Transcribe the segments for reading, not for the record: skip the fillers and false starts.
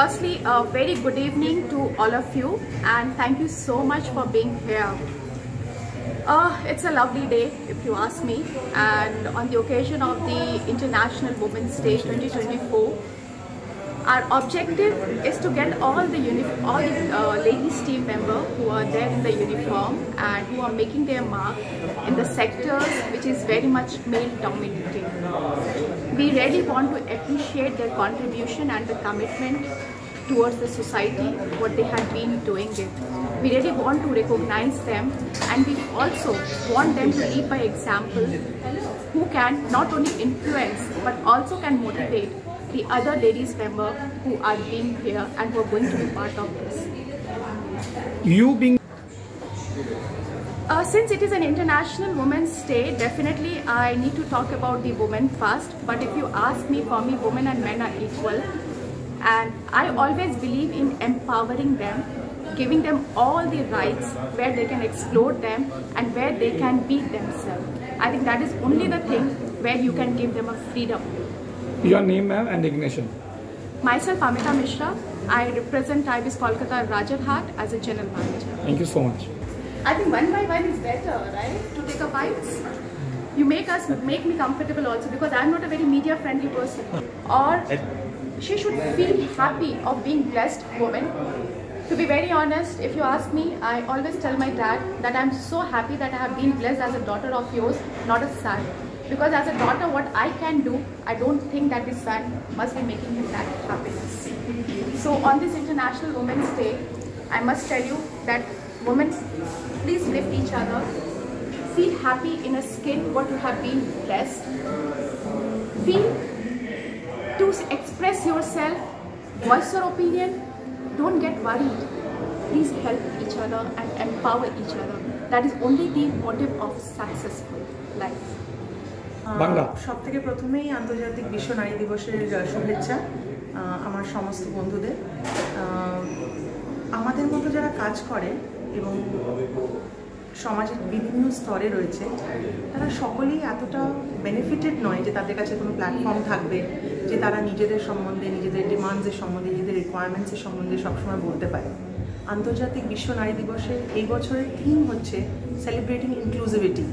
Firstly, a very good evening to all of you, and thank you so much for being here. It's a lovely day, if you ask me, and on the occasion of the International Women's Day 2024, our objective is to get all the ladies team members who are there in the uniform and who are making their mark in the sectors which is very much male dominated. We really want to appreciate their contribution and the commitment towards the society, what they have been doing it. We really want to recognize them, and we also want them to lead by example, who can not only influence but also can motivate the other ladies members who are being here and who are going to be part of this. Since it is an International Women's Day, definitely I need to talk about the women first. But if you ask me, for me, women and men are equal. And I always believe in empowering them, giving them all the rights where they can explore them and where they can be themselves. I think that is only the thing where you can give them a freedom. Your name, ma'am, and designation? Myself, Amita Mishra. I represent IBIS Kolkata Rajarhat as a general manager. Thank you so much. I think one by one is better, right? To take a bites. You make me comfortable also, because I'm not a very media friendly person. Or she should feel happy of being blessed woman. To be very honest, if you ask me, I always tell my dad that I'm so happy that I have been blessed as a daughter of yours, not a son. Because as a daughter, what I can do, I don't think that the son must be making him that happiness. So on this International Women's Day, I must tell you that women, please lift each other. Feel happy in a skin what you have been blessed. Feel to express yourself, voice your opinion. Don't get worried. Please help each other and empower each other. That is only the motive of successful life. Bangla সবথেকে প্রথমেই আন্তর্জাতিক বিশ্ব নারী দিবসের শুভেচ্ছা আমার সমস্ত বন্ধুদের। আমাদের মতো যারা কাজ করে এবং সমাজের বিভিন্ন স্তরে রয়েছে, তারা সকলেই এতটা বেনিফিটেড নয় যে তাদের কাছে কোনো প্ল্যাটফর্ম থাকবে যে তারা নিজেদের সম্বন্ধে, নিজেদের ডিমান্ডসের সম্বন্ধে, নিজেদের রিকোয়ারমেন্টসের সম্বন্ধে সবসময় বলতে পারে। আন্তর্জাতিক বিশ্ব নারী দিবসের এই বছরের থিম হচ্ছে সেলিব্রেটিং ইনক্লুসিভিটি।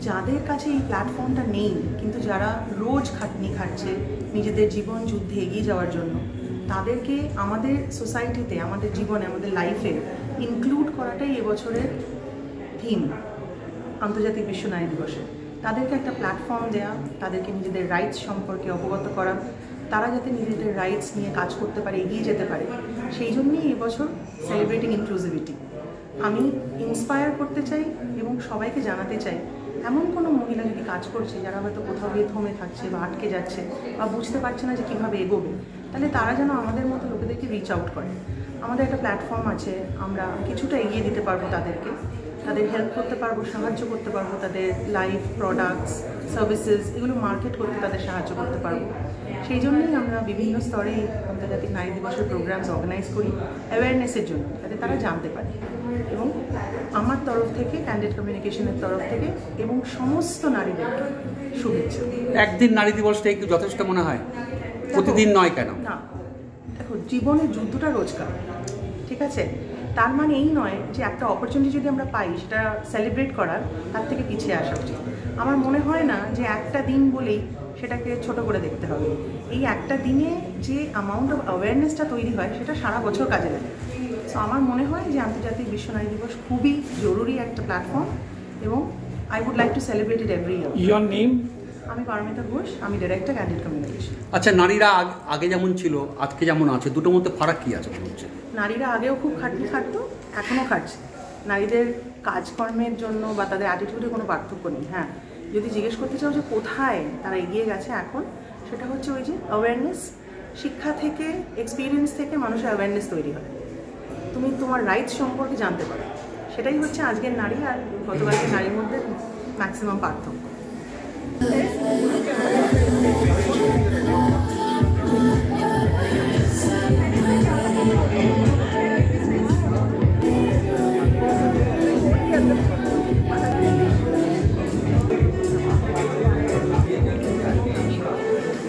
যাদের কাছে এই প্ল্যাটফর্মটা নেই, কিন্তু যারা রোজ খাটনি খাটছে নিজেদের জীবন যুদ্ধে এগিয়ে যাওয়ার জন্য, তাদেরকে আমাদের সোসাইটিতে, আমাদের জীবনে, আমাদের লাইফে ইনক্লুড করাটাই এবছরের থিম আন্তর্জাতিক বিশ্ব নারী দিবসে। তাদেরকে একটা প্ল্যাটফর্ম দেওয়া, তাদেরকে নিজেদের রাইটস সম্পর্কে অবগত করা, তারা যাতে নিজেদের রাইটস নিয়ে কাজ করতে পারে, এগিয়ে যেতে পারে, সেই জন্যই এবছর সেলিব্রেটিং ইনক্লুসিভিটি। আমি ইন্সপায়ার করতে চাই এবং সবাইকে জানাতে চাই, এমন কোনো মহিলা যদি কাজ করছে যারা হয়তো কোথাও গিয়ে থমে থাকছে বা আটকে যাচ্ছে বা বুঝতে পারছে না যে কীভাবে এগোবে, তাহলে তারা যেন আমাদের মতো লোকেদেরকে রিচ আউট করে। আমাদের একটা প্ল্যাটফর্ম আছে, আমরা কিছুটা এগিয়ে দিতে পারবো তাদেরকে, তাদের হেল্প করতে পারবো, সাহায্য করতে পারবো, তাদের লাইফ, প্রোডাক্টস, সার্ভিসেস এগুলো মার্কেট করতে তাদের সাহায্য করতে পারবো। সেই জন্যই আমরা বিভিন্ন স্তরে আন্তর্জাতিক নারী দিবসের প্রোগ্রামস অর্গানাইজ করি অ্যাওয়ারনেসের জন্য, যাতে তারা জানতে পারে। এবং আমার তরফ থেকে, ক্যান্ডিড কমিউনিকেশনের তরফ থেকে এবং সমস্ত নারীদেরকে শুভেচ্ছা। একদিন নারী দিবসটা একটু যথেষ্ট মনে হয়, প্রতিদিন নয় কেন? না, দেখো, জীবনের যুদ্ধটা রোজকার, ঠিক আছে? তার মানে এই নয় যে একটা অপরচুনিটি যদি আমরা পাই সেটা সেলিব্রেট করার, তার থেকে পিছিয়ে আসা উচিত। আমার মনে হয় না যে একটা দিন বলেই সেটাকে ছোট করে দেখতে হবে। এই একটা দিনে যে অ্যামাউন্ট অফ অ্যাওয়ারনেসটা তৈরি হয় সেটা সারা বছর কাজে লাগে। সো আমার মনে হয় যে আন্তর্জাতিক বিশ্ব নারী দিবস খুবই জরুরি একটা প্ল্যাটফর্ম এবং I would like to celebrate it every year. Your name? আমি পারমিতা ঘোষ, আমি ডাইরেক্টর ক্যান্ডিড কমিউনিকেশন। আচ্ছা, নারীরা আগে যেমন ছিল, আজকে যেমন আছে, দুটোর মধ্যে ফারাক কী আছে মনে হচ্ছে? নারীরা আগেও খুব খাটনি খাটতো, এখনও খাটছে। নারীদের কাজকর্মের জন্য বা তাদের অ্যাটিটিউডে কোনো পার্থক্য নেই। হ্যাঁ, যদি জিজ্ঞেস করতে চাও যে কোথায় তারা এগিয়ে গেছে এখন, সেটা হচ্ছে ওই যে অ্যাওয়ারনেস। শিক্ষা থেকে, এক্সপিরিয়েন্স থেকে মানুষের অ্যাওয়ারনেস তৈরি হয়, তুমি তোমার রাইটস সম্পর্কে জানতে পারো। সেটাই হচ্ছে আজকের নারী আর গতকালকের নারীর মধ্যে ম্যাক্সিমাম পার্থক্য।